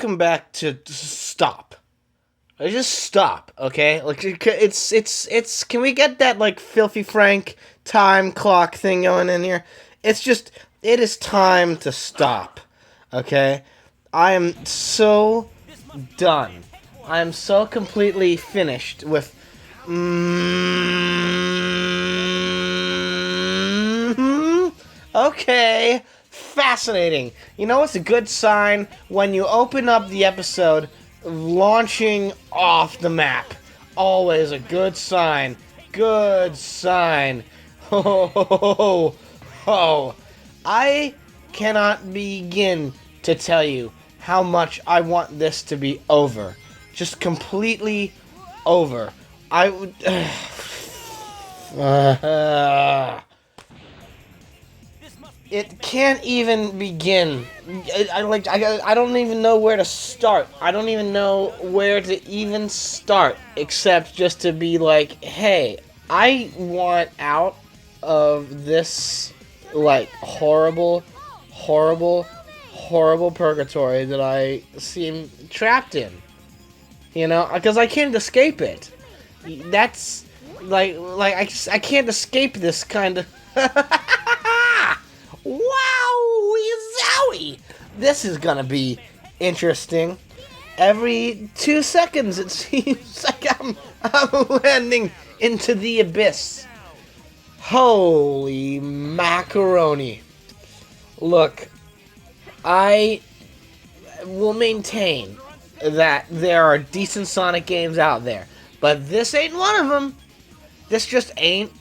welcome back to Stop. Just stop, okay? Like it's. Can we get that like filthy Frank time clock thing going in here? It's just. It is time to stop, okay? I am so done. I am so completely finished with. Okay, fascinating. You know what's a good sign? When you open up the episode launching off the map. Always a good sign. Good sign. Ho ho ho ho ho. Ho. I cannot begin to tell you how much I want this to be over. Just completely over. I would. It can't even begin. I don't even know where to start. I don't even know where to even start, except just to be like, hey, I want out of this, like, horrible, horrible, horrible purgatory that I seem trapped in. You know, because I can't escape it. That's I can't escape this kind of. Wow, zowie! This is gonna be interesting. Every 2 seconds, it seems like I'm landing into the abyss. Holy macaroni! Look, I will maintain that there are decent Sonic games out there, but this ain't one of them. This just ain't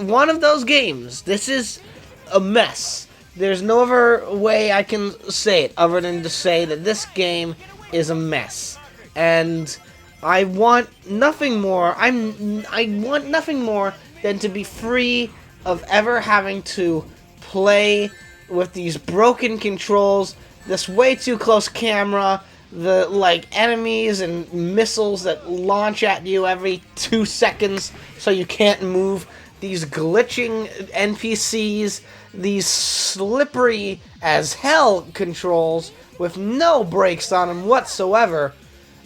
one of those games. This is a mess. There's no other way I can say it other than to say that this game is a mess. And I want nothing more. I want nothing more than to be free of ever having to play with these broken controls, this way too close camera, the like enemies and missiles that launch at you every 2 seconds so you can't move, these glitching NPCs, these slippery as hell controls with no brakes on them whatsoever,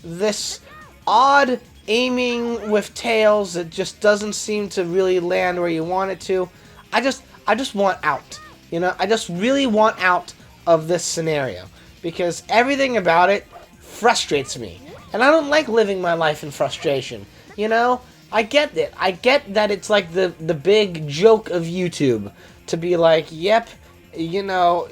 this odd aiming with tails that just doesn't seem to really land where you want it to. I just want out. You know, I just really want out of this scenario because everything about it frustrates me. And I don't like living my life in frustration. You know, I get it. I get that it's like the big joke of YouTube to be like, yep, you know,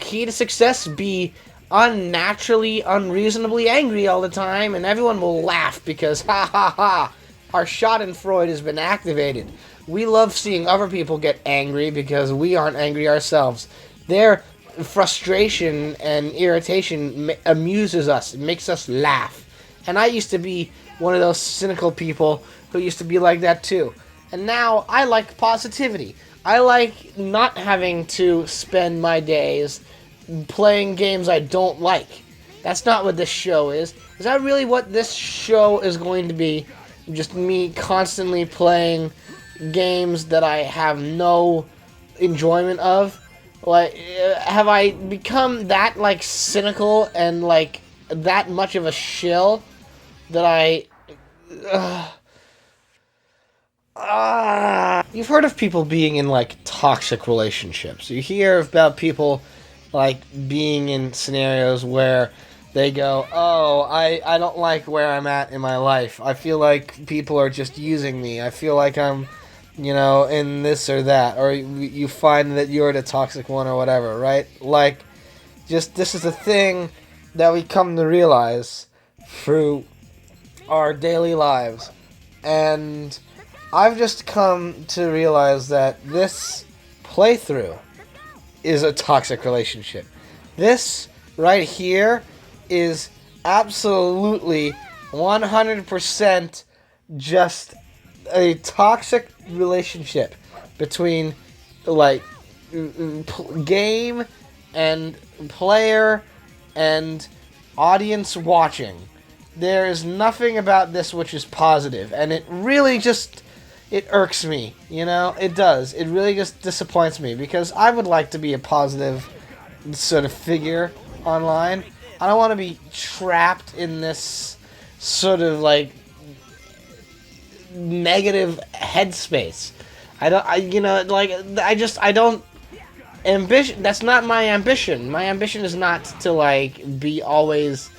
key to success, be unnaturally, unreasonably angry all the time, and everyone will laugh because, ha ha ha, our schadenfreude has been activated. We love seeing other people get angry because we aren't angry ourselves. Their frustration and irritation amuses us. It makes us laugh. And I used to be one of those cynical people who used to be like that too. And now I like positivity. I like not having to spend my days playing games I don't like. That's not what this show is. Is that really what this show is going to be? Just me constantly playing games that I have no enjoyment of? Like, have I become that, like, cynical and, like, that much of a shill that I... You've heard of people being in, like, toxic relationships. You hear about people, like, being in scenarios where they go, oh, I don't like where I'm at in my life. I feel like people are just using me. I feel like I'm, you know, in this or that. Or you find that you're the toxic one or whatever, right? Like, just this is a thing that we come to realize through our daily lives. And I've just come to realize that this playthrough is a toxic relationship. This right here is absolutely 100% just a toxic relationship between, like, game and player and audience watching. There is nothing about this which is positive, and it really just... it irks me, you know? It does. It really just disappoints me, because I would like to be a positive sort of figure online, I don't want to be trapped in this sort of like negative headspace. I don't, I, you know, like, I don't, ambition, that's not my ambition. My ambition is not to, like, be always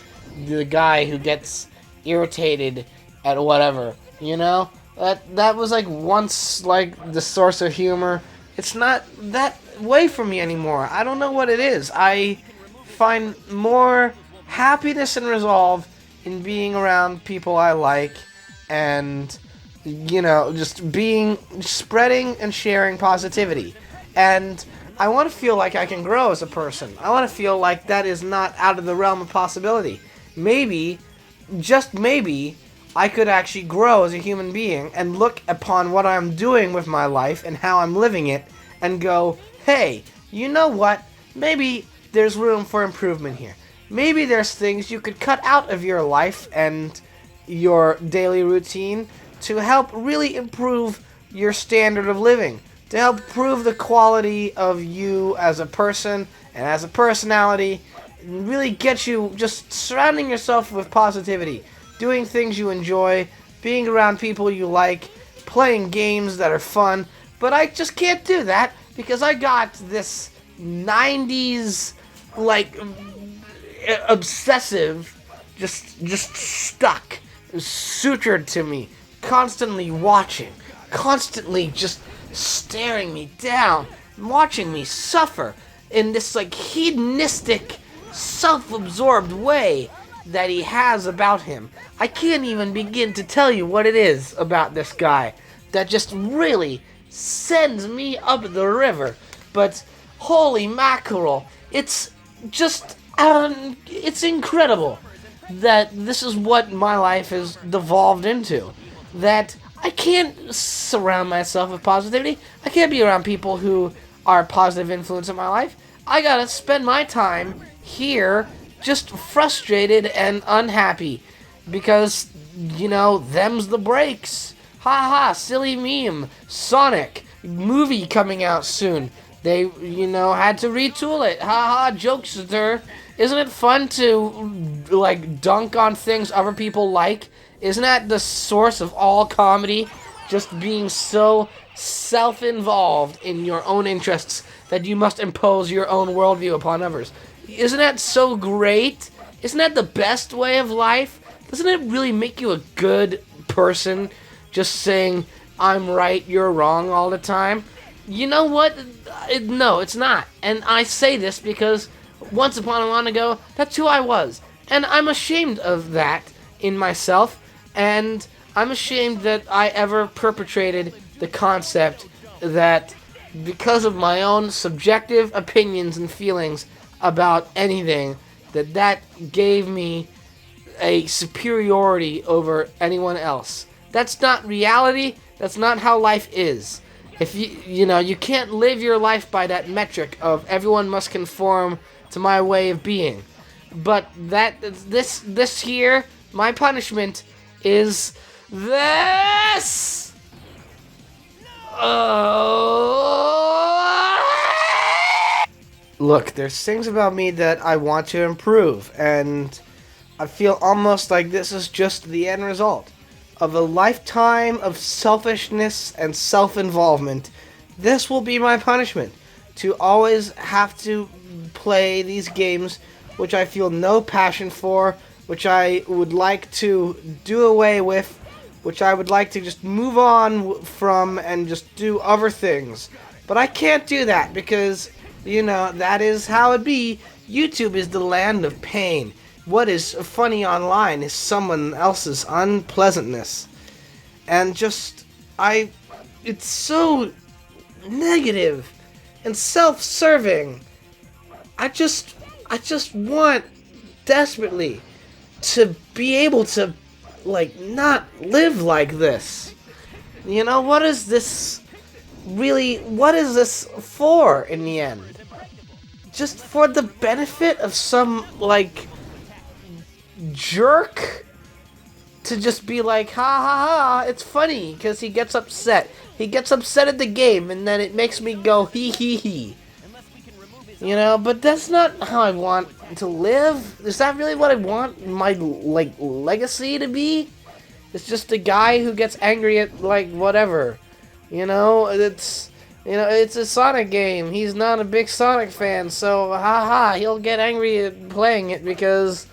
the guy who gets irritated at whatever, you know? That was, like, once, like, the source of humor. It's not that way for me anymore. I don't know what it is. I find more happiness and resolve in being around people I like and just being, spreading and sharing positivity. And I want to feel like I can grow as a person. I want to feel like that is not out of the realm of possibility. Maybe, just maybe, I could actually grow as a human being and look upon what I'm doing with my life and how I'm living it and go, hey, you know what? Maybe there's room for improvement here. Maybe there's things you could cut out of your life and your daily routine to help really improve your standard of living, to help improve the quality of you as a person and as a personality, and really get you just surrounding yourself with positivity, doing things you enjoy, being around people you like, playing games that are fun. But I just can't do that because I got this 90s, like, obsessive, just stuck, sutured to me, constantly watching, constantly just staring me down, watching me suffer in this, like, hedonistic, self-absorbed way that he has about him. I can't even begin to tell you what it is about this guy that just really sends me up the river. But holy mackerel, it's just, it's incredible that this is what my life has devolved into. That I can't surround myself with positivity. I can't be around people who are a positive influence in my life. I gotta spend my time here just frustrated and unhappy because, them's the breaks. Ha ha, silly meme. Sonic, movie coming out soon. They, had to retool it. Ha ha, jokester. Isn't it fun to, like, dunk on things other people like? Isn't that the source of all comedy? Just being so self-involved in your own interests that you must impose your own worldview upon others. Isn't that so great? Isn't that the best way of life? Doesn't it really make you a good person? Just saying, I'm right, you're wrong all the time? You know what? No, it's not. And I say this because once upon a while ago, that's who I was. And I'm ashamed of that in myself. And I'm ashamed that I ever perpetrated the concept that because of my own subjective opinions and feelings about anything, that gave me a superiority over anyone else. That's not reality. That's not how life is. If you can't live your life by that metric of everyone must conform to my way of being. But this here, my punishment is this. Look, there's things about me that I want to improve, and I feel almost like this is just the end result of a lifetime of selfishness and self-involvement. This will be my punishment, to always have to play these games which I feel no passion for, which I would like to do away with, which I would like to just move on from and just do other things. But I can't do that because, that is how it be. YouTube is the land of pain. What is funny online is someone else's unpleasantness. And it's so negative and self-serving. I just want desperately to be able to, like, not live like this. What is this for in the end? Just for the benefit of some, like, jerk to just be like, ha ha ha, it's funny because he gets upset. He gets upset at the game and then it makes me go hee hee hee. But that's not how I want to live. Is that really what I want my, like, legacy to be? It's just a guy who gets angry at, like, whatever. It's a Sonic game. He's not a big Sonic fan, so haha, he'll get angry at playing it because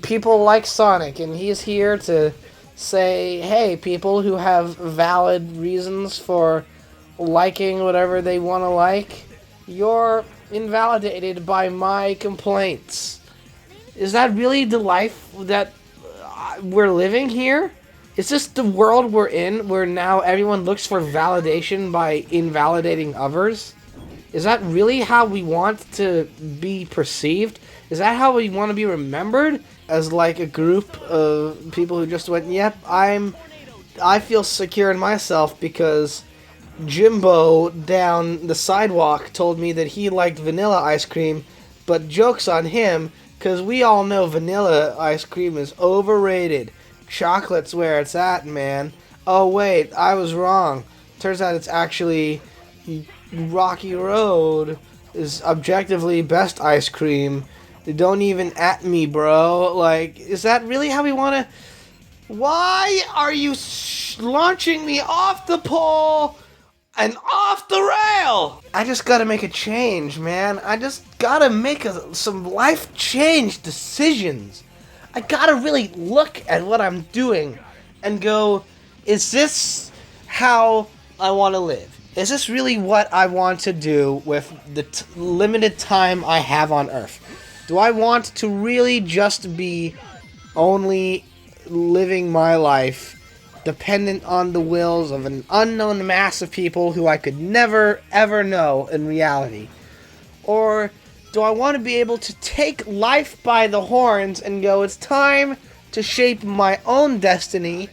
people like Sonic, and he's here to say, hey, people who have valid reasons for liking whatever they want to like, you're invalidated by my complaints. Is that really the life that we're living here? Is this the world we're in, where now everyone looks for validation by invalidating others? Is that really how we want to be perceived? Is that how we want to be remembered? As like a group of people who just went, yep, I feel secure in myself because Jimbo down the sidewalk told me that he liked vanilla ice cream, but joke's on him, because we all know vanilla ice cream is overrated. Chocolate's where it's at, man. Oh, wait, I was wrong. Turns out it's actually Rocky Road is objectively best ice cream. Don't even at me, bro. Like, is that really how we want to... Why are you launching me off the pole and off the rail? I just gotta make a change, man. I just gotta make some life change decisions. I gotta really look at what I'm doing and go, is this how I want to live? Is this really what I want to do with the limited time I have on Earth? Do I want to really just be only living my life dependent on the wills of an unknown mass of people who I could never, ever know in reality? Or do I want to be able to take life by the horns and go, it's time to shape my own destiny.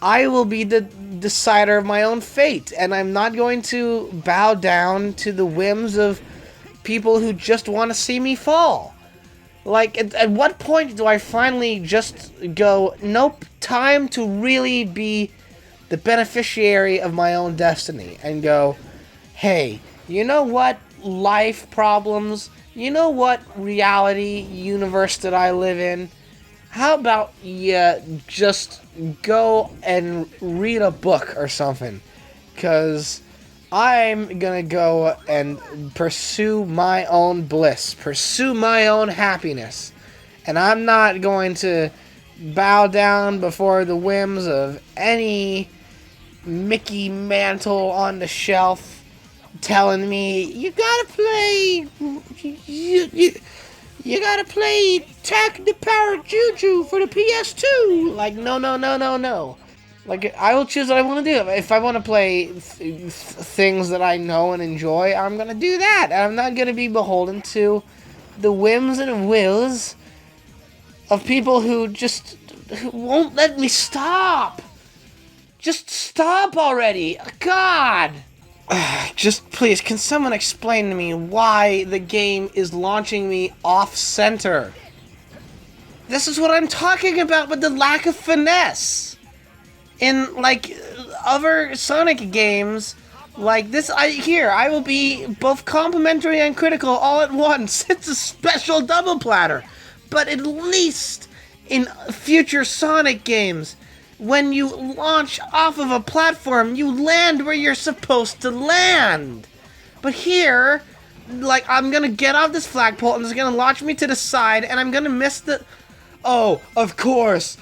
I will be the decider of my own fate, and I'm not going to bow down to the whims of people who just want to see me fall. Like, at what point do I finally just go, nope, time to really be the beneficiary of my own destiny, and go, hey, you know what, life problems, you know what reality universe that I live in, how about you just go and read a book or something? Because I'm gonna go and pursue my own bliss, pursue my own happiness. And I'm not going to bow down before the whims of any Mickey Mantle on the shelf telling me, you gotta play, you gotta play Tack the Power Juju for the PS2. Like, no. Like, I will choose what I want to do. If I want to play things that I know and enjoy, I'm going to do that. I'm not going to be beholden to the whims and wills of people who won't let me stop. Just stop already. God. Just please, can someone explain to me why the game is launching me off-center? This is what I'm talking about with the lack of finesse. In, like, other Sonic games, like this, I will be both complimentary and critical all at once. It's a special double platter. But at least in future Sonic games, when you launch off of a platform, you land where you're supposed to land. But here, like, I'm gonna get off this flagpole and it's gonna launch me to the side, and I'm gonna miss the... Oh, of course.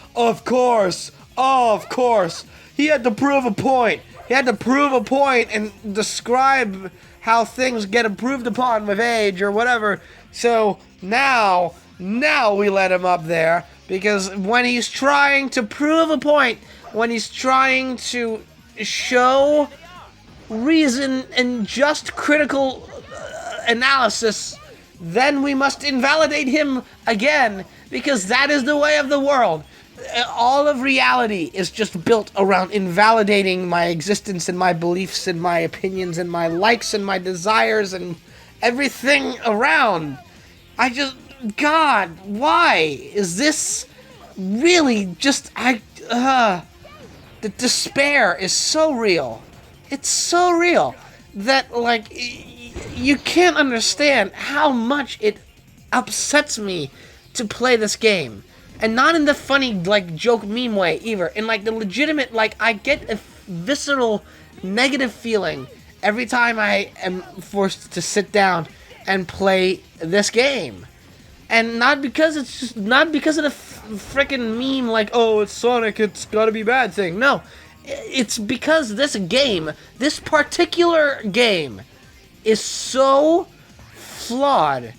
He had to prove a point. And describe how things get improved upon with age or whatever. So now we let him up there, because when he's trying to prove a point, when he's trying to show reason and just critical analysis, then we must invalidate him again, because that is the way of the world. All of reality is just built around invalidating my existence and my beliefs and my opinions and my likes and my desires and everything around. God, why is this really just... the despair is so real. It's so real that, like, you can't understand how much it upsets me to play this game. And not in the funny, like, joke meme way, either. In, like, the legitimate, like, I get a visceral negative feeling every time I am forced to sit down and play this game. And not because it's just, not because of the freaking meme, like, oh, it's Sonic, it's gotta be bad thing. No. It's because this game, this particular game, is so flawed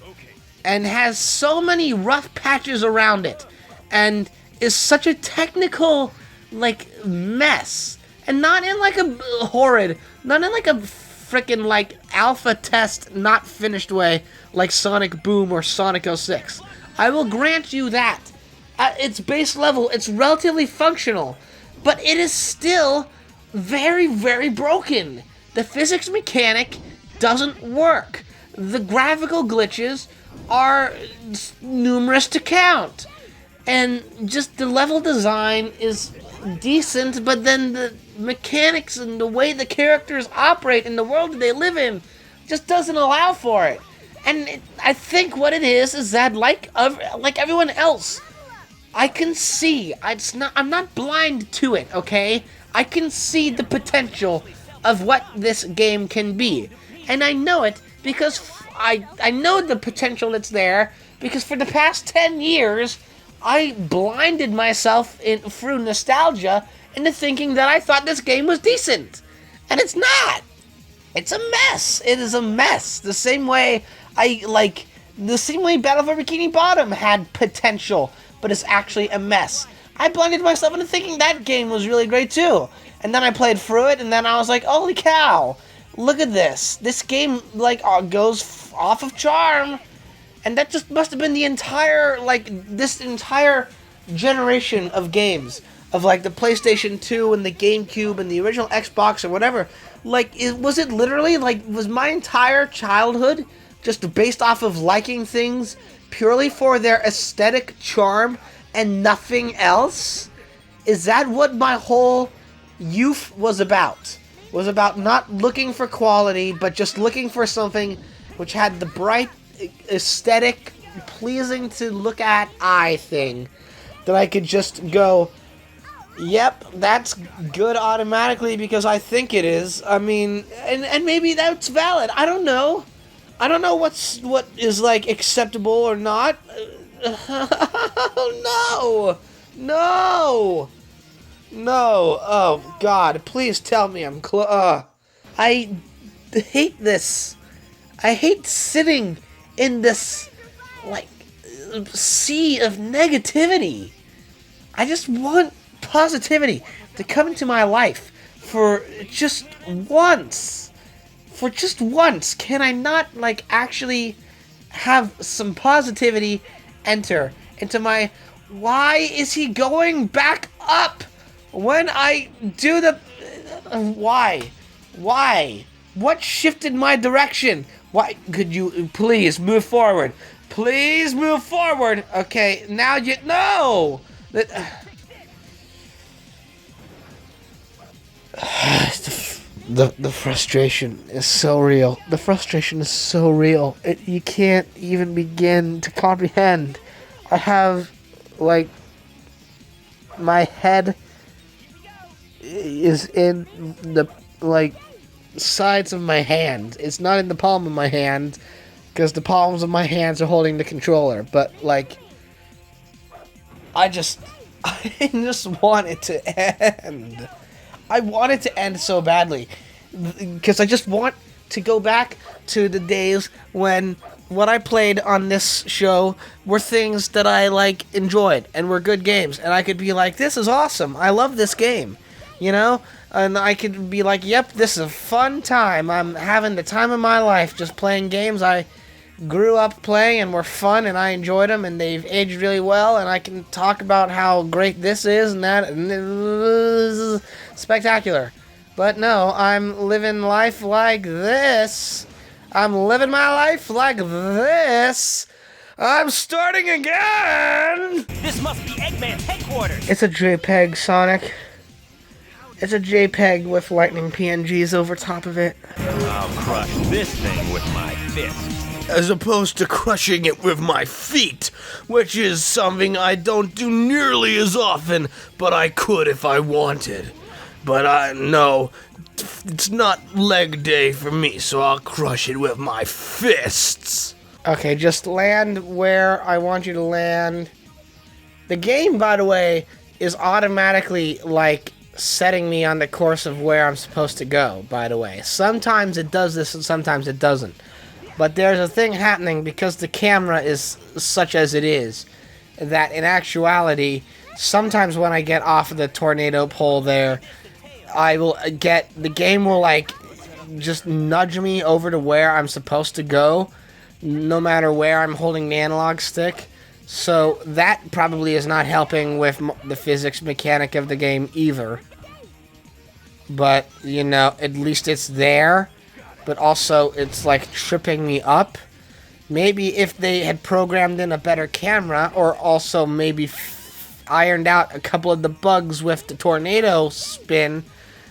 and has so many rough patches around it and is such a technical, like, mess. And not in, like, a horrid, not in, like, a frickin', like, alpha test not finished way like Sonic Boom or Sonic 06. I will grant you that. At its base level, it's relatively functional, but it is still very, very broken. The physics mechanic doesn't work. The graphical glitches are numerous to count. And just the level design is decent, but then the mechanics and the way the characters operate in the world that they live in just doesn't allow for it. And I think what it is that like everyone else, I can see, I'm not blind to it, okay? I can see the potential of what this game can be. And I know it because I know the potential that's there because for the past 10 years, I blinded myself through nostalgia into thinking that I thought this game was decent. And it's not. It's a mess. It is a mess. The same way Battle for Bikini Bottom had potential, but it's actually a mess. I blinded myself into thinking that game was really great too. And then I played through it, and then I was like, holy cow, look at this. This game, like, goes off of charm. And that just must have been the entire, this entire generation of games. Of, the PlayStation 2 and the GameCube and the original Xbox or whatever. Was it literally, was my entire childhood just based off of liking things purely for their aesthetic charm and nothing else? Is that what my whole youth was about? Was about not looking for quality, but just looking for something which had the bright, aesthetic, pleasing to look at eye thing that I could just go, yep, that's good automatically because I think it is. I mean, and maybe that's valid. I don't know. I don't know what is acceptable or not. No. Oh God, please tell me I'm I hate this. I hate sitting in this sea of negativity. I just want positivity to come into my life for just once. For just once, can I not actually have some positivity enter into my, why is he going back up when I do the, why? What shifted my direction? Why could you please move forward? Please move forward. Okay, now you know that. The frustration is so real. The frustration is so real. You can't even begin to comprehend. I have, my head is in the, sides of my hand. It's not in the palm of my hand, because the palms of my hands are holding the controller. But, I just want it to end. I want it to end so badly, because I just want to go back to the days when what I played on this show were things that I, enjoyed, and were good games, and I could be like, this is awesome, I love this game, you know? And I could be like, yep, this is a fun time, I'm having the time of my life just playing games I grew up playing and were fun, and I enjoyed them, and they've aged really well, and I can talk about how great this is and that, and this is spectacular. But no, I'm living life like this. I'm living my life like this. I'm starting again! This must be Eggman's headquarters! It's a JPEG, Sonic. It's a JPEG with lightning PNGs over top of it. I'll crush this thing with my fists. As opposed to crushing it with my feet, which is something I don't do nearly as often, but I could if I wanted. But no, it's not leg day for me, so I'll crush it with my fists. Okay, just land where I want you to land. The game, by the way, is automatically, like, setting me on the course of where I'm supposed to go, by the way. Sometimes it does this and sometimes it doesn't. But there's a thing happening because the camera is such as it is, that in actuality, sometimes when I get off of the tornado pole there, the game will, like, just nudge me over to where I'm supposed to go, no matter where I'm holding the analog stick. So that probably is not helping with the physics mechanic of the game either. But, you know, at least it's there. But also, it's like tripping me up. Maybe if they had programmed in a better camera, or also maybe ironed out a couple of the bugs with the tornado spin,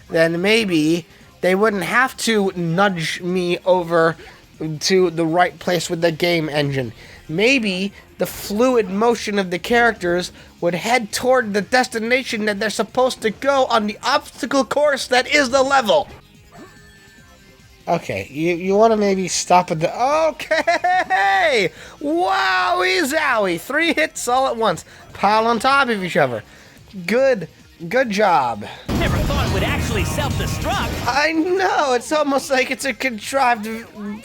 then maybe they wouldn't have to nudge me over to the right place with the game engine. Maybe the fluid motion of the characters would head toward the destination that they're supposed to go on the obstacle course that is the level. Okay, you want to maybe stop at the... Okay! Wowie zowie! 3 hits all at once. Pile on top of each other. Good job. Never thought it would actually self-destruct. I know, it's almost like it's a contrived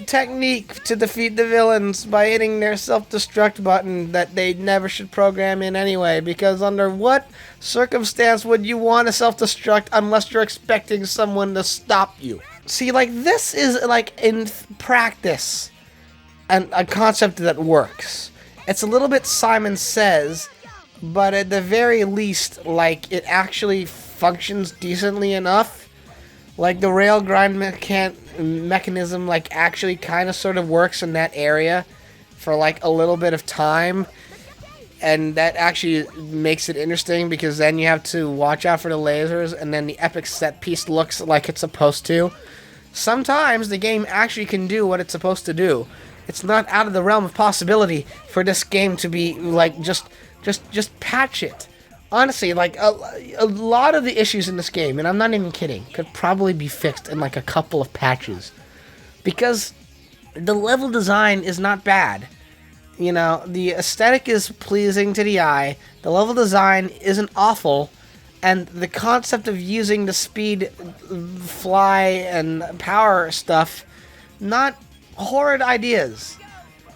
technique to defeat the villains by hitting their self-destruct button that they never should program in anyway, because under what circumstance would you want to self-destruct unless you're expecting someone to stop you? See, like, this is, like, in practice, a concept that works. It's a little bit Simon Says, but at the very least, like, it actually functions decently enough. Like, the rail grind mechanism, like, actually kind of sort of works in that area for, like, a little bit of time. And that actually makes it interesting, because then you have to watch out for the lasers, and then the epic set piece looks like it's supposed to. Sometimes the game actually can do what it's supposed to do. It's not out of the realm of possibility for this game to be, like, just patch it. Honestly, like, a lot of the issues in this game, and I'm not even kidding, could probably be fixed in, like, a couple of patches. Because the level design is not bad. You know, the aesthetic is pleasing to the eye, the level design isn't awful, and the concept of using the speed, fly, and power stuff, not horrid ideas.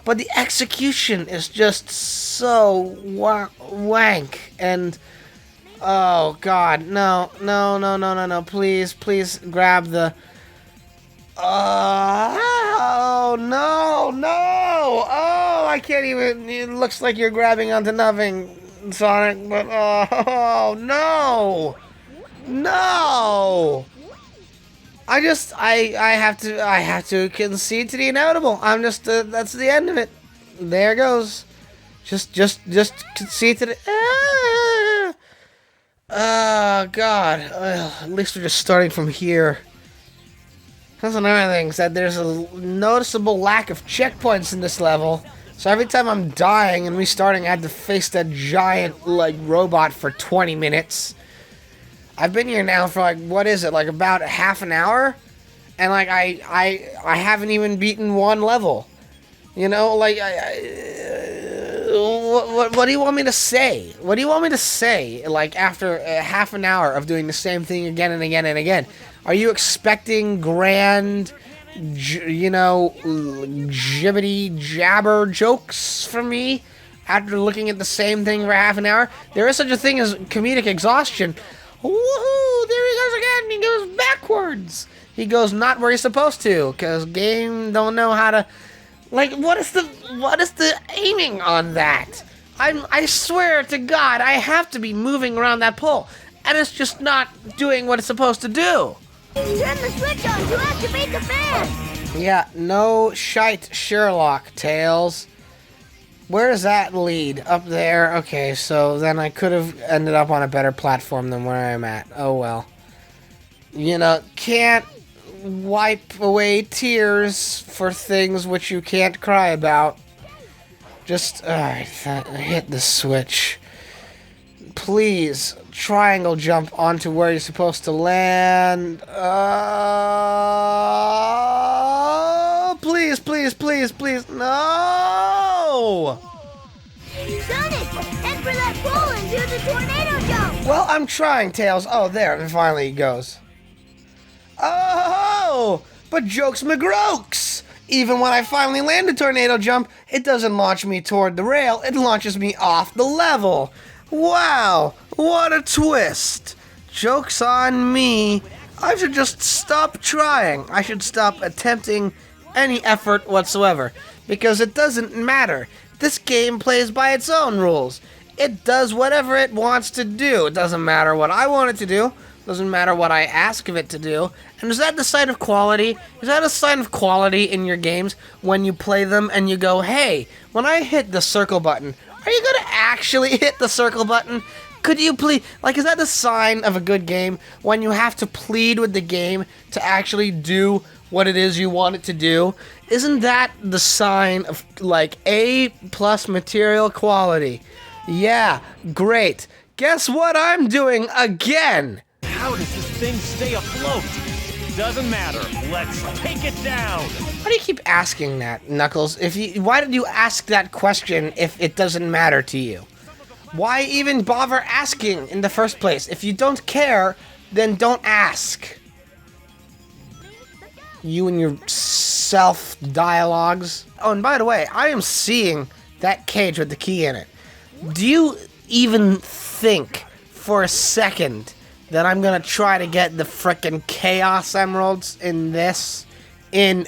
But the execution is just so wank, and oh god, no, please grab the... Oh, no! Oh, I can't even... It looks like you're grabbing onto nothing, Sonic, but... Oh, no! No! I have to concede to the inevitable. I'm just... that's the end of it. There it goes. Just concede to the... Oh, God. At least we're just starting from here. That's another thing, is that there's a noticeable lack of checkpoints in this level. So every time I'm dying and restarting, I have to face that giant, like, robot for 20 minutes. I've been here now for, like, what is it, like, about half an hour? And, like, I haven't even beaten one level. You know, like, what do you want me to say? What do you want me to say, like, after half an hour of doing the same thing again and again and again? Are you expecting grand, you know, jibbity jabber jokes from me after looking at the same thing for half an hour? There is such a thing as comedic exhaustion. Woohoo! There he goes again. He goes backwards. He goes not where he's supposed to, because game don't know how to... Like, what is the aiming on that? I swear to God, I have to be moving around that pole, and it's just not doing what it's supposed to do. Turn the switch on to activate the fan! Yeah, no shite Sherlock, Tails. Where does that lead? Up there? Okay, so then I could have ended up on a better platform than where I'm at. Oh well. You know, can't wipe away tears for things which you can't cry about. Just, hit the switch. Please, triangle jump onto where you're supposed to land. Please, please, please, please. No! Sonic, head for that pole and do the tornado jump. Well, I'm trying, Tails. Oh, there, and finally he goes. Oh, but jokes McGrokes! Even when I finally land a tornado jump, it doesn't launch me toward the rail, it launches me off the level. Wow, what a twist. Joke's on me. I should just stop trying. I should stop attempting any effort whatsoever, because it doesn't matter. This game plays by its own rules. It does whatever it wants to do. It doesn't matter what I want it to do. Doesn't matter what I ask of it to do. And is that the sign of quality? Is that a sign of quality in your games when you play them and you go, hey, when I hit the circle button, are you gonna actually hit the circle button? Could you please, like, is that the sign of a good game when you have to plead with the game to actually do what it is you want it to do? Isn't that the sign of, like, A+ material quality? Yeah, great. Guess what I'm doing again? How does this thing stay afloat? Doesn't matter. Let's take it down. Why do you keep asking that, Knuckles? Why did you ask that question if it doesn't matter to you? Why even bother asking in the first place? If you don't care, then don't ask. You and your self-dialogues. Oh, and by the way, I am seeing that cage with the key in it. Do you even think for a second that I'm gonna try to get the frickin' Chaos Emeralds in this? You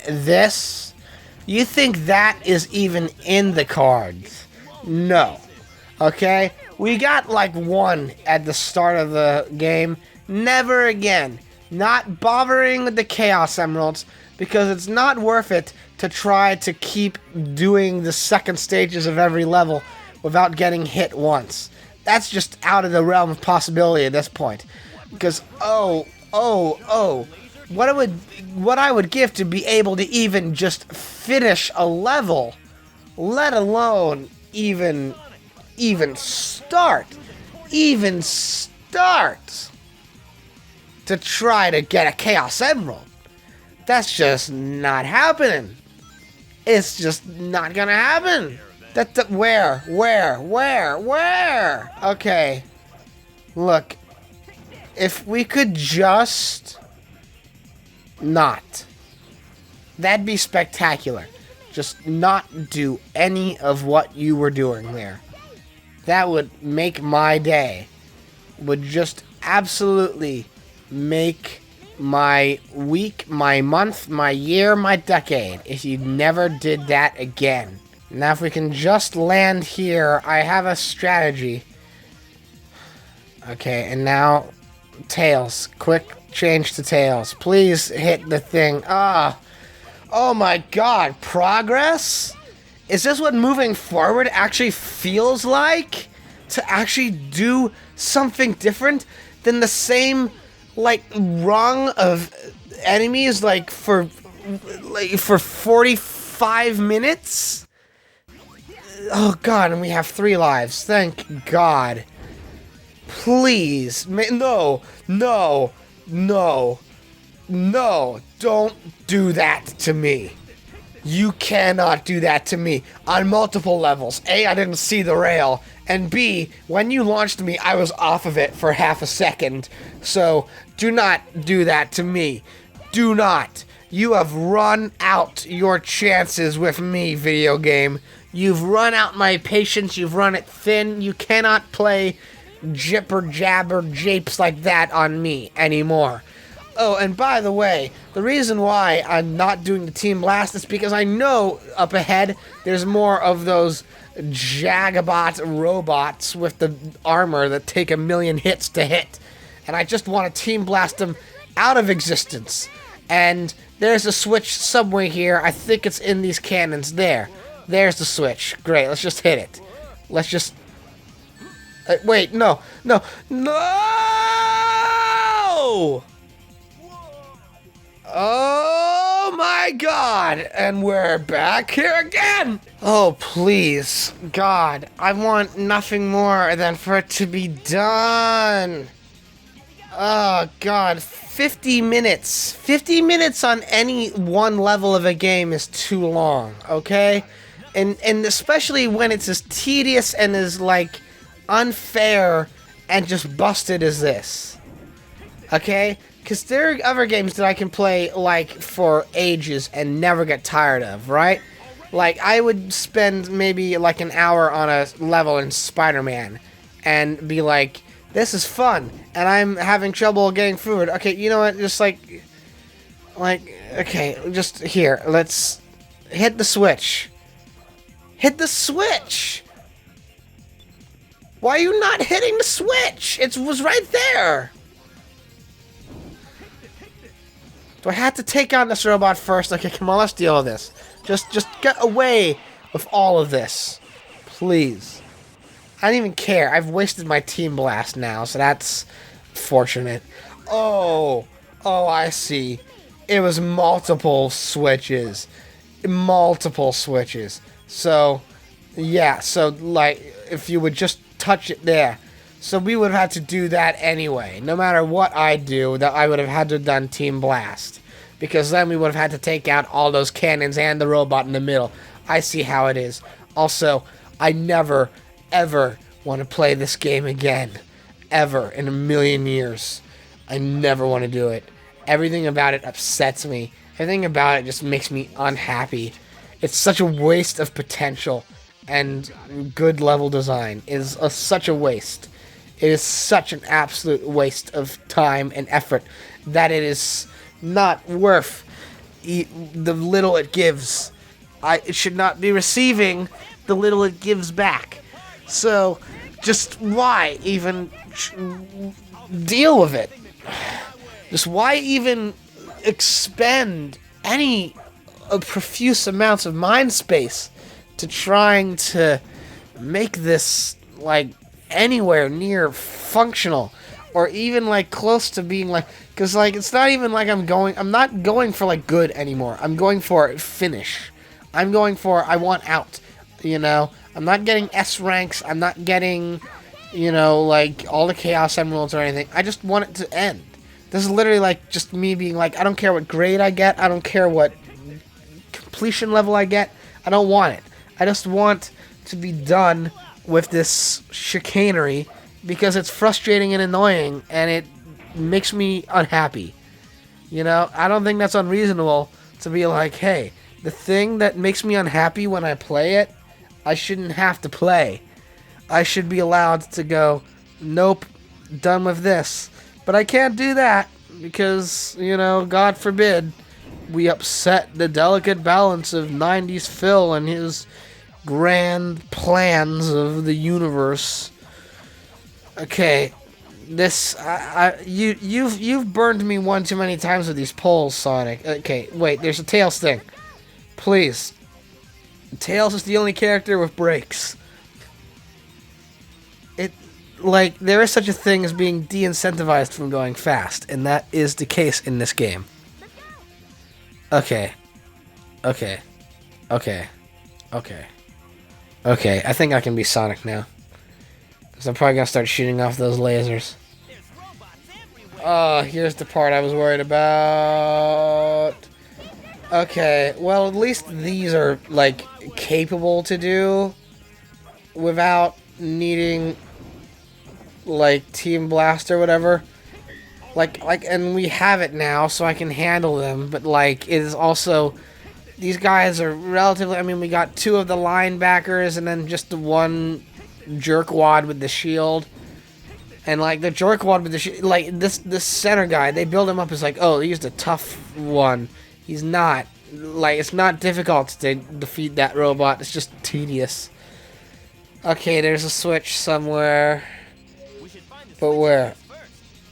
think that is even in the cards? No. Okay? We got like one at the start of the game. Never again. Not bothering with the Chaos Emeralds because it's not worth it to try to keep doing the second stages of every level without getting hit once. That's just out of the realm of possibility at this point. Because, what I would give to be able to even just finish a level, let alone even start to try to get a Chaos Emerald. That's just not happening. It's just not gonna happen. Where? Okay. Look. If we could just not. That'd be spectacular. Just not do any of what you were doing there. That would make my day. Would just absolutely make my week, my month, my year, my decade, if you never did that again. Now if we can just land here, I have a strategy. Okay, and now Tails. Quick change to Tails. Please hit the thing. Oh my god, progress? Is this what moving forward actually feels like? To actually do something different than the same, like, rung of enemies, like, for 45 minutes? Oh god, and we have 3 lives. Thank god. Please. No, don't do that to me. You cannot do that to me on multiple levels. A, I didn't see the rail, and B, when you launched me, I was off of it for half a second. So, do not do that to me. Do not. You have run out your chances with me, video game. You've run out my patience, you've run it thin. You cannot play jipper jabber japes like that on me anymore. Oh, and by the way, the reason why I'm not doing the Team Blast is because I know up ahead there's more of those Jagabot robots with the armor that take 1,000,000 hits to hit. And I just want to Team Blast them out of existence. And there's a switch somewhere here. I think it's in these cannons. There's the switch. Great, let's just hit it. Let's just... wait, no! Oh! my God! And we're back here again! Oh, please. God, I want nothing more than for it to be done. Oh, God. 50 minutes. 50 minutes on any one level of a game is too long, okay? And especially when it's as tedious and as, like, unfair and just busted as this. Okay? Because there are other games that I can play, like, for ages and never get tired of, right? Like, I would spend maybe, like, an hour on a level in Spider-Man and be like, this is fun, and I'm having trouble getting through it. Okay, you know what? Just, okay, just here. Let's hit the switch. Hit the switch! Why are you not hitting the switch? It was right there! Do I have to take on this robot first? Okay, come on, let's deal with this. Just get away with all of this. Please. I don't even care. I've wasted my team blast now, so that's fortunate. Oh, I see. It was multiple switches. Multiple switches. So, yeah, so, like, if you would just touch it there. So we would have had to do that anyway. No matter what I do, that I would have had to have done Team Blast. Because then we would have had to take out all those cannons and the robot in the middle. I see how it is. Also, I never, ever want to play this game again. Ever. In a million years. I never want to do it. Everything about it upsets me. Everything about it just makes me unhappy. It's such a waste of potential. And good level design is such a waste. It is such an absolute waste of time and effort that it is not worth the little it gives. It should not be receiving the little it gives back. So, just why even deal with it? Just why even expend any profuse amounts of mind space to trying to make this, like, anywhere near functional, or even, like, close to being, like, because, like, it's not even like I'm not going for, like, good anymore. I'm going for finish. I'm going for, I want out, you know? I'm not getting S ranks. I'm not getting, you know, like, all the Chaos Emeralds or anything. I just want it to end. This is literally, like, just me being like, I don't care what grade I get. I don't care what completion level I get. I don't want it. I just want to be done with this chicanery because it's frustrating and annoying and it makes me unhappy. You know, I don't think that's unreasonable to be like, hey, the thing that makes me unhappy when I play it, I shouldn't have to play. I should be allowed to go, nope, done with this. But I can't do that because, you know, God forbid we upset the delicate balance of 90s Phil and his grand plans of the universe. Okay, this you've burned me one too many times with these poles, Sonic. Okay, wait, there's a Tails thing. Please. Tails is the only character with brakes. Like, there is such a thing as being de-incentivized from going fast, and that is the case in this game. Okay, I think I can be Sonic now. Because I'm probably going to start shooting off those lasers. Oh, here's the part I was worried about. Okay, well, at least these are, like, capable to do without needing, like, Team Blast or whatever. Like, and we have it now, so I can handle them, but, like, it is also, these guys are relatively, I mean, we got two of the linebackers, and then just the one jerkwad with the shield, and, like, the jerkwad with the shield, like, this center guy, they build him up as, like, oh, he's the tough one. He's not. Like, it's not difficult to defeat that robot, it's just tedious. Okay, there's a switch somewhere. But where?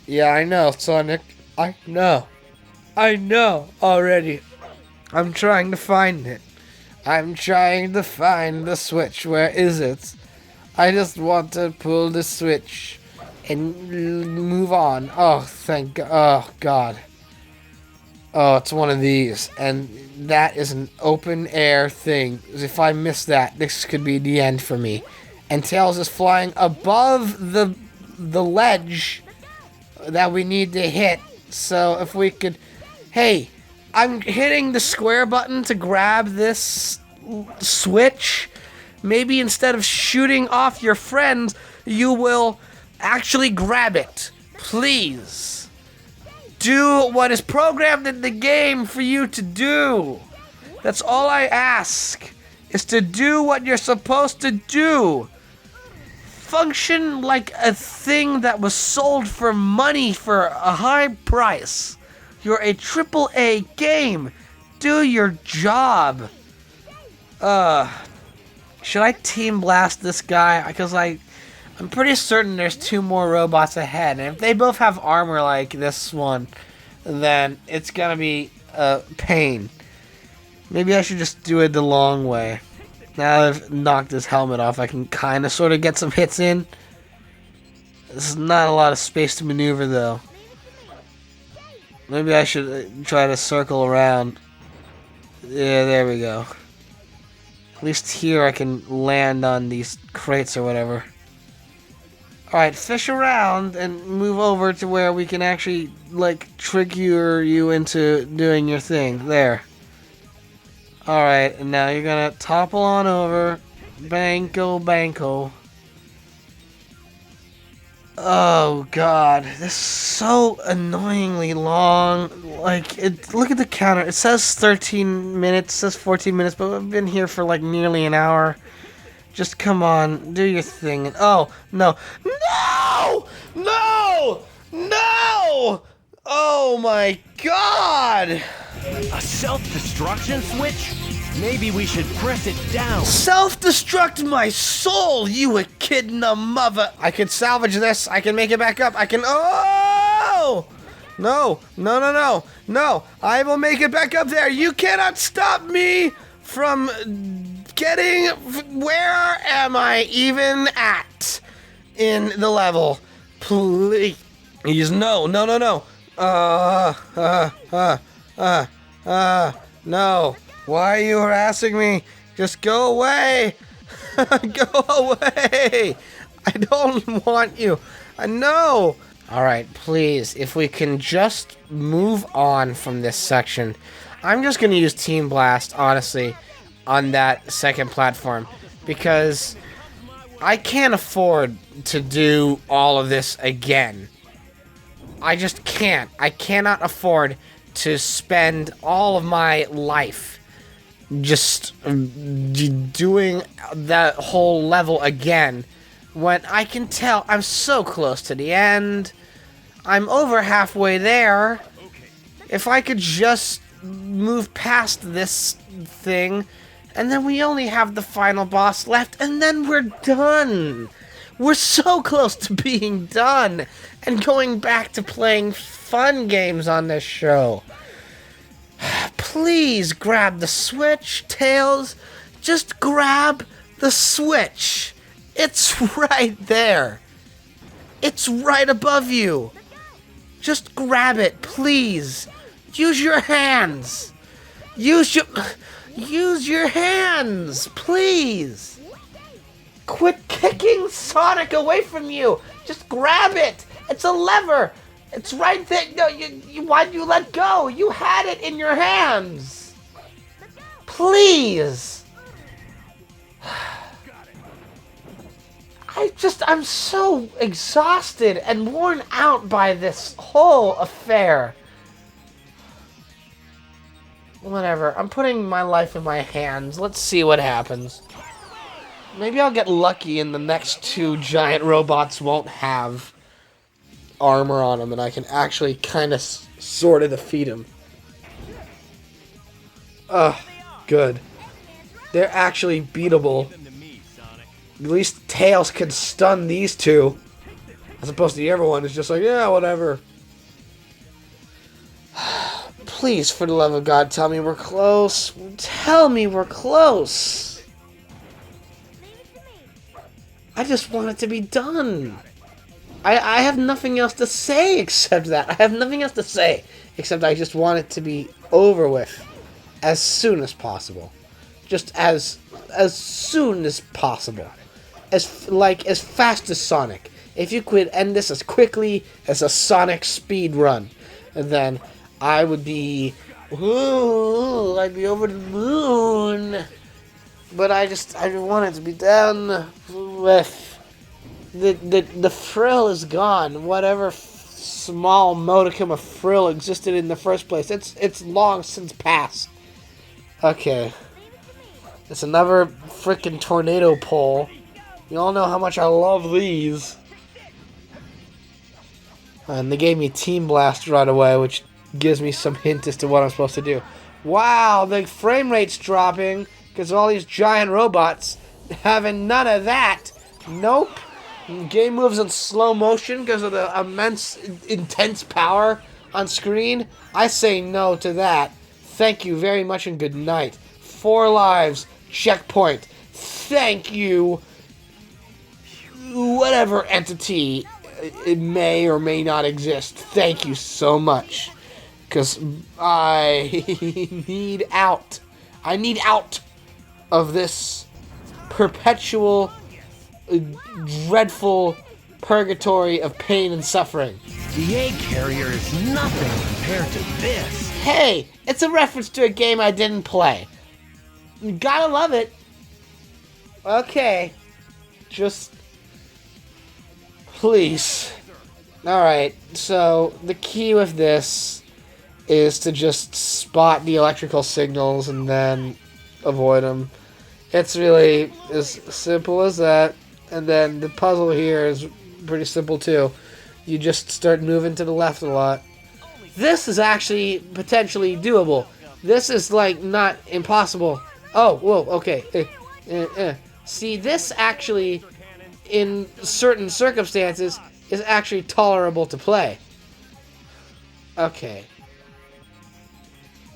Yeah, I know, Sonic. I know already. I'm trying to find it. I'm trying to find the switch. Where is it? I just want to pull the switch and move on. Oh, thank God. Oh, God. Oh, it's one of these, and that is an open air thing. If I miss that, this could be the end for me. And Tails is flying above the ledge that we need to hit. So if we could, hey, I'm hitting the square button to grab this switch. Maybe instead of shooting off your friends, you will actually grab it. Please. Do what is programmed in the game for you to do. That's all I ask, is to do what you're supposed to do. Function like a thing that was sold for money for a high price. You're a AAA game. Do your job. Should I team blast this guy? Because I'm pretty certain there's 2 more robots ahead. And if they both have armor like this one, then it's gonna be a pain. Maybe I should just do it the long way. Now that I've knocked his helmet off, I can kind of sort of get some hits in. This is not a lot of space to maneuver, though. Maybe I should try to circle around. Yeah, there we go. At least here I can land on these crates or whatever. Alright, fish around and move over to where we can actually, like, trick you into doing your thing. There. Alright, and now you're gonna topple on over. Banco, banco. Oh god, this is so annoyingly long. Like, look at the counter. It says 13 minutes, it says 14 minutes, but we've been here for like nearly an hour. Just come on, do your thing. Oh, no. No! No! No! Oh my god! A self-destruction switch? Maybe we should press it down. Self-destruct my soul, you echidna mother! I can salvage this. I can make it back up. I can... Oh! No, no, no, no, no! I will make it back up there. You cannot stop me from getting... Where am I even at in the level? Please, no, no, no, no. No. Why are you harassing me? Just go away. Go away. I don't want you. I know. Alright, please, if we can just move on from this section. I'm just going to use Team Blast, honestly, on that second platform. Because I can't afford to do all of this again. I just can't. I cannot afford to spend all of my life just doing that whole level again when I can tell I'm so close to the end. I'm over halfway there. If I could just move past this thing, and then we only have the final boss left, and then we're done. We're so close to being done and going back to playing fun games on this show. Please grab the switch, Tails. Just grab the switch. It's right there. It's right above you. Just grab it, please. Use your hands. Use your hands, please. Quit kicking Sonic away from you. Just grab it. It's a lever. It's right there. No, why'd you let go? You had it in your hands. Please. I'm so exhausted and worn out by this whole affair. Whatever. I'm putting my life in my hands. Let's see what happens. Maybe I'll get lucky and the next 2 giant robots won't have armor on them and I can actually kind of sort of defeat them. Good. They're actually beatable. At least Tails can stun these 2. As opposed to the other one is just like, yeah, whatever. Please, for the love of God, tell me we're close. Tell me we're close. I just want it to be done. I have nothing else to say except that. I have nothing else to say except I just want it to be over with as soon as possible. Just as soon as possible. As fast as Sonic. If you could end this as quickly as a Sonic speed run, then I would be, I'd be over the moon. But I want it to be done with. The frill is gone. Whatever small modicum of frill existed in the first place, it's long since passed. Okay. It's another freaking tornado pole. You all know how much I love these. And they gave me Team Blast right away, which gives me some hint as to what I'm supposed to do. Wow, the frame rate's dropping because of all these giant robots. Having none of that. Nope. Game moves in slow motion because of the immense, intense power on screen. I say no to that. Thank you very much and good night. 4 lives. Checkpoint. Thank you. Whatever entity it may or may not exist. Thank you so much. Because I need out. I need out of this perpetual, dreadful purgatory of pain and suffering. The egg carrier is nothing compared to this. Hey, it's a reference to a game I didn't play. You gotta love it. Okay. Just... please. Alright, so the key with this is to just spot the electrical signals and then avoid them. It's really as simple as that. And then the puzzle here is pretty simple too. You just start moving to the left a lot. This is actually potentially doable. This is like not impossible. Oh, whoa, okay. See, this actually, in certain circumstances, is actually tolerable to play. Okay.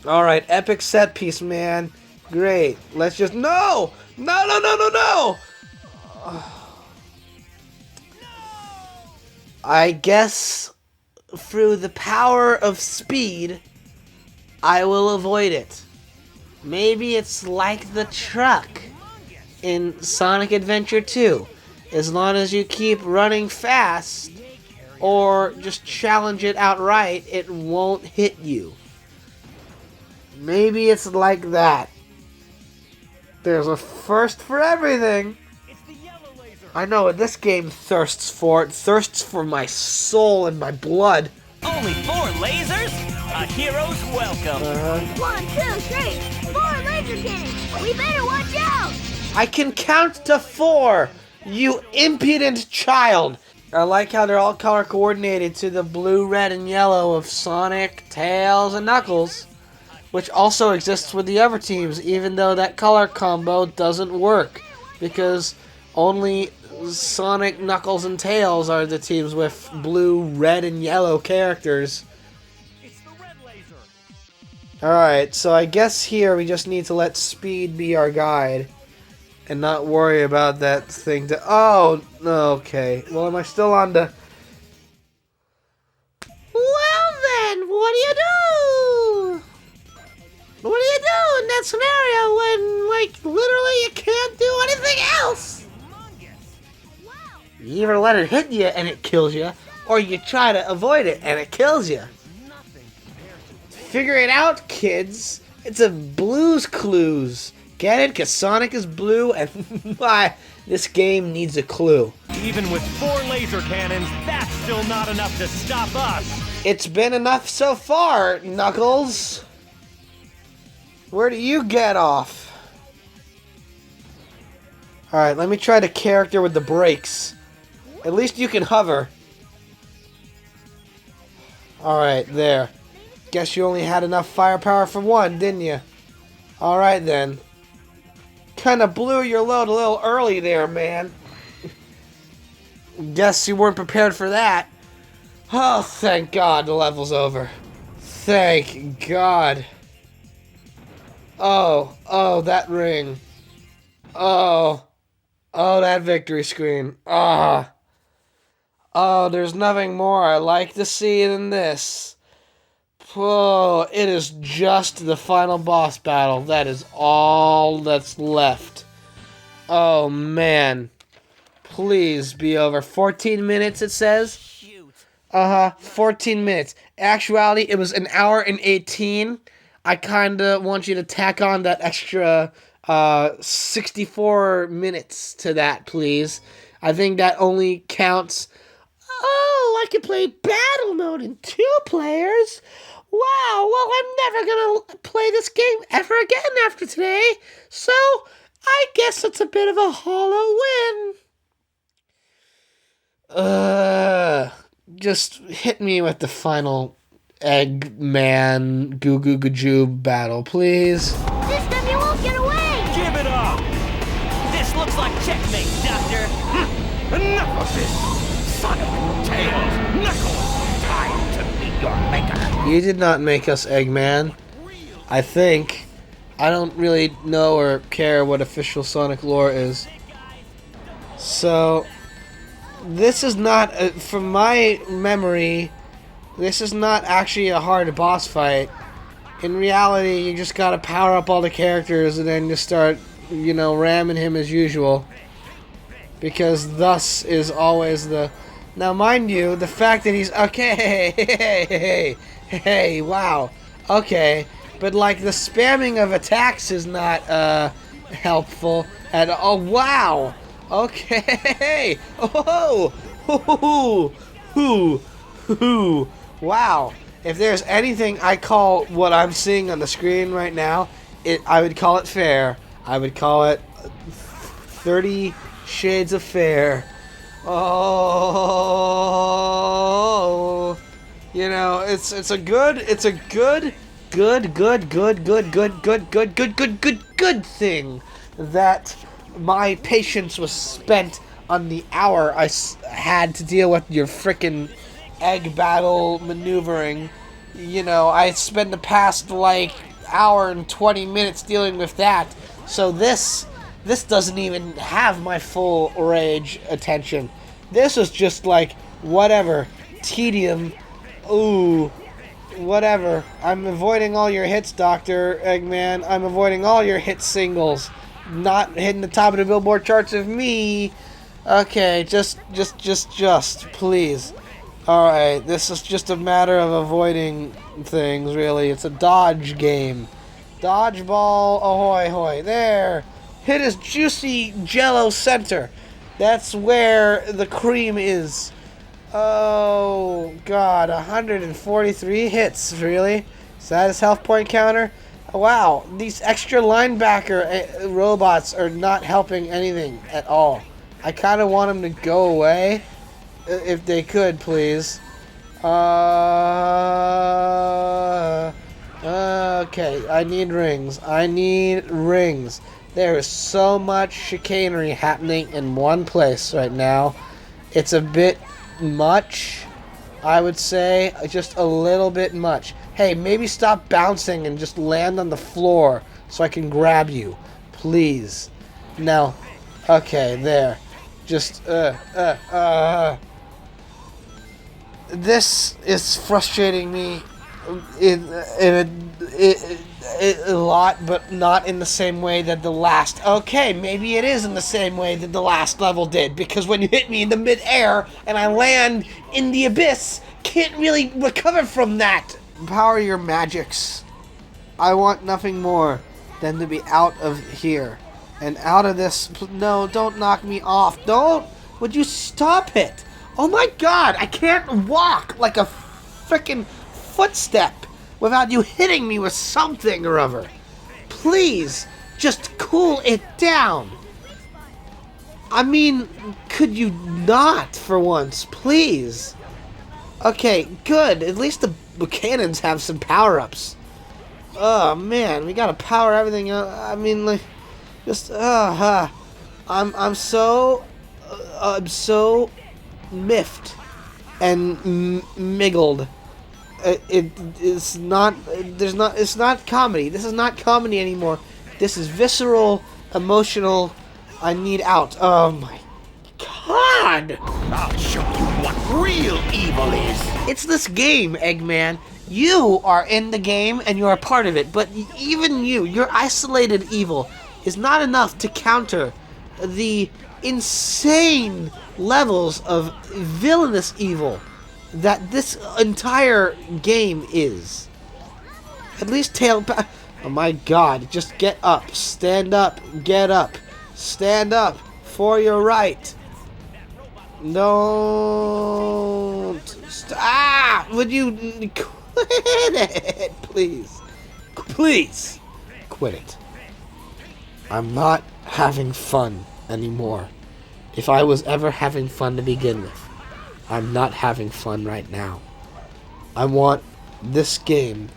Alright, epic set piece, man. Great. Let's just... No! No! I guess through the power of speed, I will avoid it. Maybe it's like the truck in Sonic Adventure 2. As long as you keep running fast, or just challenge it outright, it won't hit you. Maybe it's like that. There's a first for everything. I know what this game thirsts for. It thirsts for my soul and my blood. Only 4 lasers? A hero's welcome. 1, 2, 3, 4 laser cannons. We better watch out. I can count to 4, you impudent child. I like how they're all color coordinated to the blue, red, and yellow of Sonic, Tails, and Knuckles, which also exists with the other teams, even though that color combo doesn't work, because only Sonic, Knuckles, and Tails are the teams with blue, red, and yellow characters. Alright, so I guess here we just need to let speed be our guide and not worry about that thing to... Oh, okay. Well, am I still on the... Well then, what do you do? What do you do in that scenario when, like, literally you can't do anything else? You either let it hit you and it kills you, or you try to avoid it and it kills you. Figure it out, kids. It's a Blue's Clues. Get it? Because Sonic is blue, and why? This game needs a clue. Even with 4 laser cannons, that's still not enough to stop us. It's been enough so far, Knuckles. Where do you get off? Alright, let me try the character with the brakes. At least you can hover. Alright, there. Guess you only had enough firepower for one, didn't you? Alright then. Kinda blew your load a little early there, man. Guess you weren't prepared for that. Oh, thank God the level's over. Thank God. Oh, that ring. Oh, that victory screen. Oh, there's nothing more I like to see than this. Oh, it is just the final boss battle. That is all that's left. Oh, man. Please be over. 14 minutes, it says? 14 minutes. Actuality, it was an hour and 18. I kinda want you to tack on that extra 64 minutes to that, please. I think that only counts. Oh, I can play battle mode in 2 players? Wow, well, I'm never gonna play this game ever again after today, so I guess it's a bit of a hollow win. Just hit me with the final Eggman Goo Goo Gajoob battle, please. This time you won't get away! Give it up! This looks like checkmate, Doctor! Enough of this! Sonic, Tails, Knuckles! Time to meet your maker! You did not make us, Eggman. I think. I don't really know or care what official Sonic lore is. So, this is not, from my memory, this is not actually a hard boss fight. In reality, you just gotta power up all the characters and then just start, ramming him as usual. Because thus is always the... Now, mind you, the fact that he's... Okay, hey, wow. Okay, but like the spamming of attacks is not, helpful at all. Oh, wow! Okay. Wow. If there's anything I call what I'm seeing on the screen right now, I would call it fair. I would call it 30 Shades of Fair. Oh, it's a good thing that my patience was spent on the hour I had to deal with your frickin' egg battle maneuvering. I spent the past, hour and 20 minutes dealing with that. So this doesn't even have my full rage attention. This is just whatever. Tedium. Ooh. Whatever. I'm avoiding all your hits, Dr. Eggman. I'm avoiding all your hit singles. Not hitting the top of the Billboard charts of me. Okay, just, please. Alright, this is just a matter of avoiding things, really. It's a dodge game. Dodgeball, ahoy hoy. There. Hit his juicy jello center. That's where the cream is. Oh, God. 143 hits, really? Is that his health point counter? Wow, these extra linebacker robots are not helping anything at all. I kind of want them to go away. If they could, please. Okay, I need rings. There is so much chicanery happening in one place right now. It's a bit much, I would say. Just a little bit much. Hey, maybe stop bouncing and just land on the floor so I can grab you. Please. No. Okay, there. Just, This is frustrating me in a lot, but not in the same way that the last... Okay, maybe it is in the same way that the last level did, because when you hit me in the mid-air and I land in the abyss, can't really recover from that. Power your magics. I want nothing more than to be out of here. And out of this... No, don't knock me off. Don't! Would you stop it? Oh my God, I can't walk like a frickin' footstep without you hitting me with something or other. Please, just cool it down. I mean, could you not for once, please? Okay, good. At least the cannons have some power-ups. Oh man, we gotta power everything up. I mean, I'm so miffed and miggled. It's not comedy. This is not comedy anymore. This is visceral, emotional. I need out. Oh my God! I'll show you what real evil is. It's this game, Eggman. You are in the game and you're a part of it, but even you, your isolated evil, is not enough to counter the insane levels of villainous evil that this entire game is. At least oh my god, just get up, stand up, get up, stand up for your right. Don't would you quit it, please? Please quit it. I'm not having fun anymore. If I was ever having fun to begin with, I'm not having fun right now. I want this game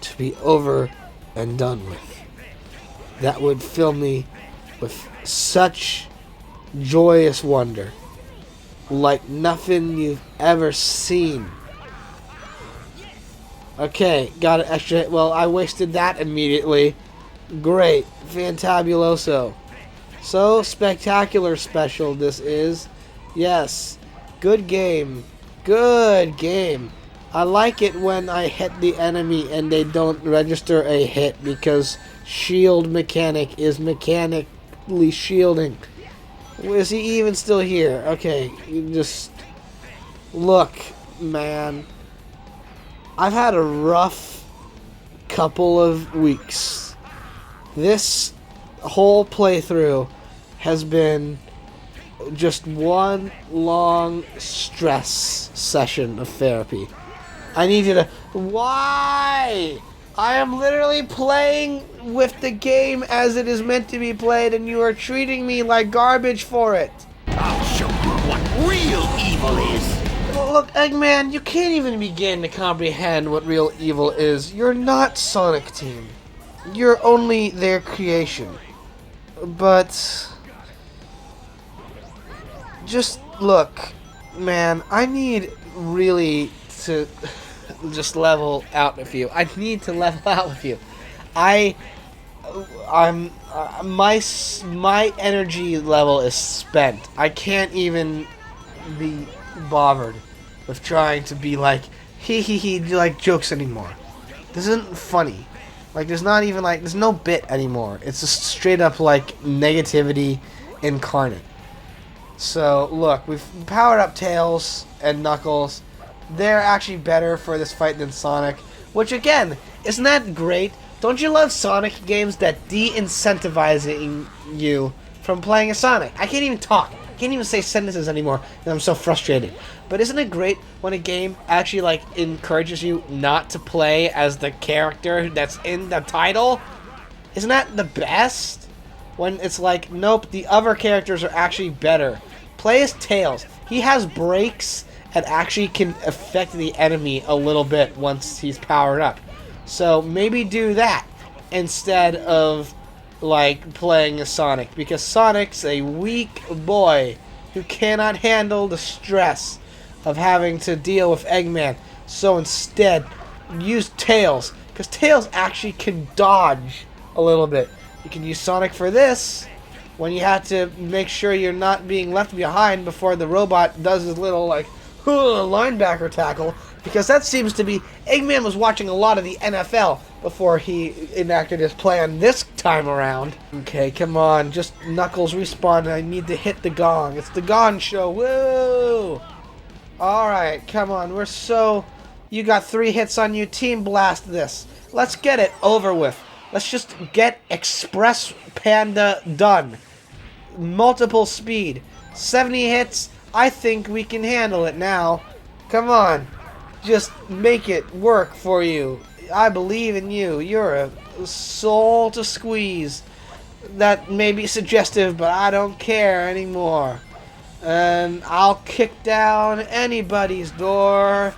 to be over and done with. That would fill me with such joyous wonder, like nothing you've ever seen. Okay, got an extra. Well, I wasted that immediately. Great, fantabuloso. So spectacular special this is. Yes, good game. Good game. I like it when I hit the enemy and they don't register a hit because shield mechanic is mechanically shielding. Is he even still here? Okay, you just look, man. I've had a rough couple of weeks. This whole playthrough has been just one long stress session of therapy. I need you to... Why? I am literally playing with the game as it is meant to be played, and you are treating me like garbage for it. I'll show you what real evil is. Look, Eggman, you can't even begin to comprehend what real evil is. You're not Sonic Team. You're only their creation. But... just look, man, I need really to just level out with you. I need to level out with you. My energy level is spent. I can't even be bothered with trying to be like like jokes anymore. This isn't funny. Like there's not even like there's no bit anymore. It's just straight up like negativity incarnate. So look, we've powered up Tails and Knuckles. They're actually better for this fight than Sonic, which again, isn't that great? Don't you love Sonic games that de-incentivizing you from playing a Sonic? I can't even talk. I can't even say sentences anymore because I'm so frustrated. But isn't it great when a game actually like encourages you not to play as the character that's in the title? Isn't that the best? When it's like, nope, the other characters are actually better. Play as Tails. He has breaks and actually can affect the enemy a little bit once he's powered up. So maybe do that instead of like playing as Sonic, because Sonic's a weak boy who cannot handle the stress of having to deal with Eggman. So instead, use Tails, because Tails actually can dodge a little bit. You can use Sonic for this when you have to make sure you're not being left behind before the robot does his little like linebacker tackle, because that seems to be Eggman was watching a lot of the NFL before he enacted his plan this time around. Okay, come on, just Knuckles respawn and I need to hit the gong. It's the Gong Show. Woo! Alright, come on, you got 3 hits on you. Team Blast this. Let's get it over with. Let's just get Express Panda done. Multiple speed. 70 hits. I think we can handle it now. Come on. Just make it work for you. I believe in you. You're a soul to squeeze. That may be suggestive, but I don't care anymore. And I'll kick down anybody's door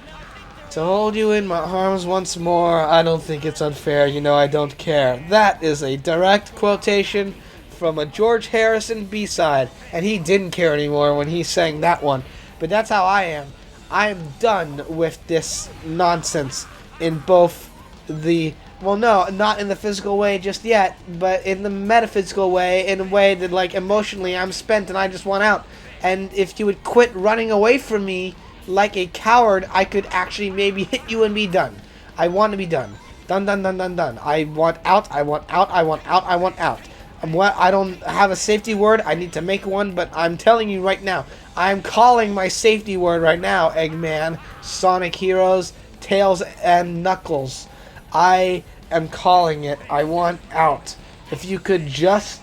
to hold you in my arms once more. I don't think it's unfair. You know I don't care. That is a direct quotation from a George Harrison B-side, and he didn't care anymore when he sang that one. But that's how I am. I am done with this nonsense in both the... well, no, not in the physical way just yet, but in the metaphysical way, in a way that, like, emotionally I'm spent and I just want out. And if you would quit running away from me like a coward, I could actually maybe hit you and be done. I want to be done. Done, done, done, done, done. I want out, I want out, I want out, I want out. I don't have a safety word. I need to make one, but I'm telling you right now, I'm calling my safety word right now, Eggman, Sonic Heroes, Tails, and Knuckles. I am calling it. I want out. If you could just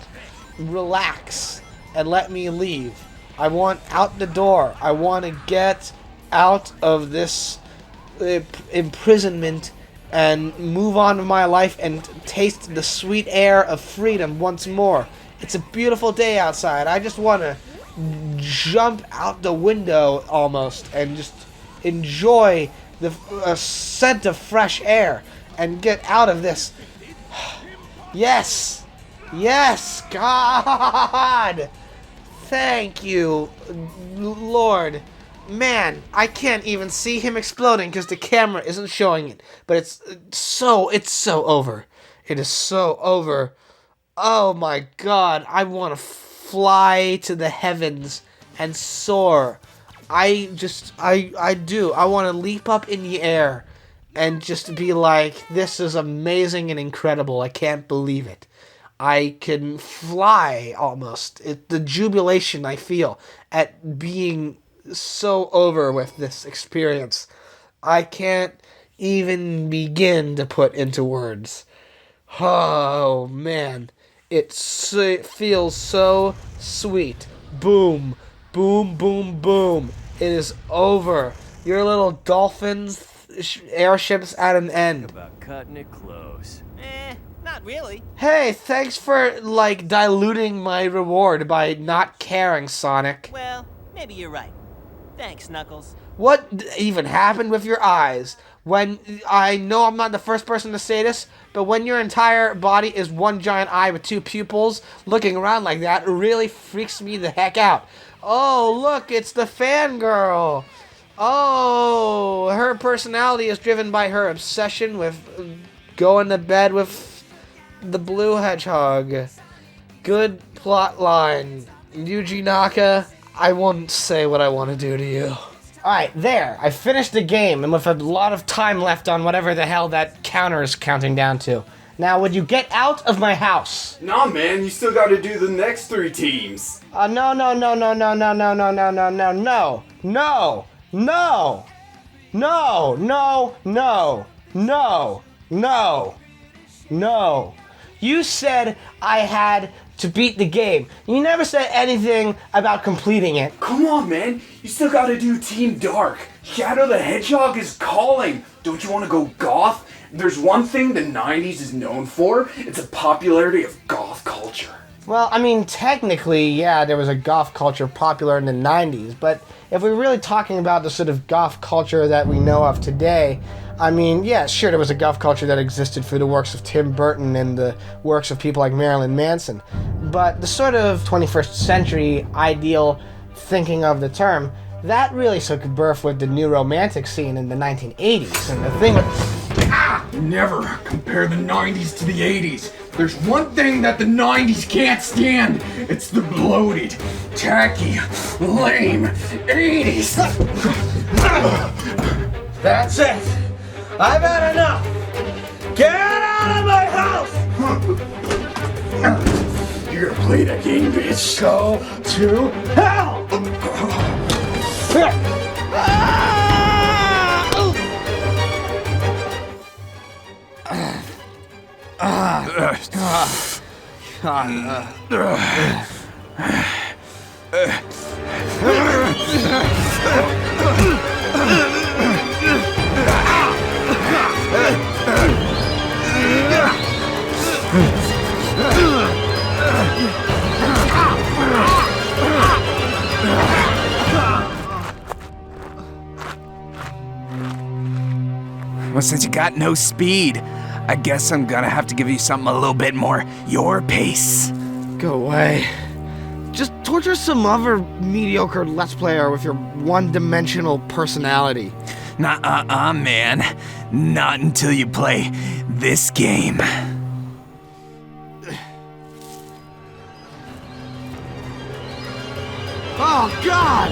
relax and let me leave. I want out the door. I want to get out of this imprisonment and move on with my life and taste the sweet air of freedom once more. It's a beautiful day outside. I just want to jump out the window almost and just enjoy the scent of fresh air and get out of this. Yes! Yes! God! Thank you, Lord. Man, I can't even see him exploding because the camera isn't showing it. But it's so over. It is so over. Oh my God, I want to fly to the heavens and soar. I do. I want to leap up in the air and just be like, this is amazing and incredible. I can't believe it. I can fly almost. The jubilation I feel at being so over with this experience, I can't even begin to put into words. Oh man, it feels so sweet. Boom, boom, boom, boom. It is over. Your little dolphins airships at an end. About cutting it close. Not really. Hey, thanks for diluting my reward by not caring, Sonic. Well, maybe you're right. Thanks, Knuckles. What even happened with your eyes? When I know I'm not the first person to say this, but when your entire body is one giant eye with two pupils, looking around like that really freaks me the heck out. Oh, look, it's the fangirl. Oh, her personality is driven by her obsession with going to bed with the blue hedgehog. Good plot line. Yuji Naka, I won't say what I want to do to you. Alright, there. I finished the game, and with a lot of time left on whatever the hell that counter is counting down to. Now, would you get out of my house? Nah, man, you still gotta do the next 3 teams. No, no, no, no, no, no, no, no, no, no, no, no, no, no, no, no, no, no, no, no. You said I had to beat the game. You never said anything about completing it. Come on, man, you still gotta do Team Dark. Shadow the Hedgehog is calling. Don't you wanna go goth? There's one thing the 90s is known for. It's a popularity of goth culture. Well, I mean, technically, yeah, there was a goth culture popular in the 90s, but if we're really talking about the sort of goth culture that we know of today, I mean, yeah, sure, there was a goth culture that existed through the works of Tim Burton and the works of people like Marilyn Manson, but the sort of 21st century ideal thinking of the term, that really took birth with the new romantic scene in the 1980s, and the thing with... Never compare the 90s to the 80s. There's one thing that the 90s can't stand. It's the bloated, tacky, lame 80s. That's it. I've had enough. Get out of my house. You're gonna play that game, bitch. Go to hell. Well, since you got no speed, I guess I'm gonna have to give you something a little bit more your pace. Go away. Just torture some other mediocre Let's Player with your one-dimensional personality. Nuh-uh, man. Not until you play this game. Ah! Oh, God!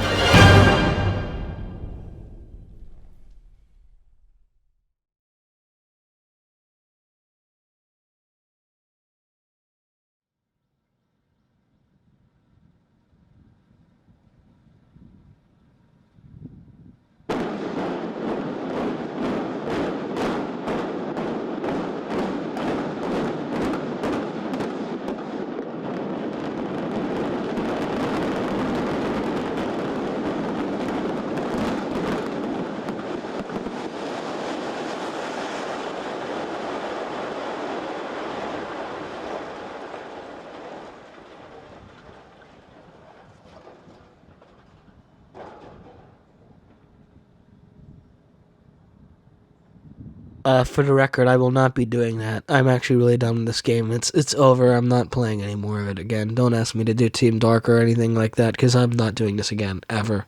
For the record, I will not be doing that. I'm actually really done with this game. It's over. I'm not playing any more of it again. Don't ask me to do Team Dark or anything like that, because I'm not doing this again, ever.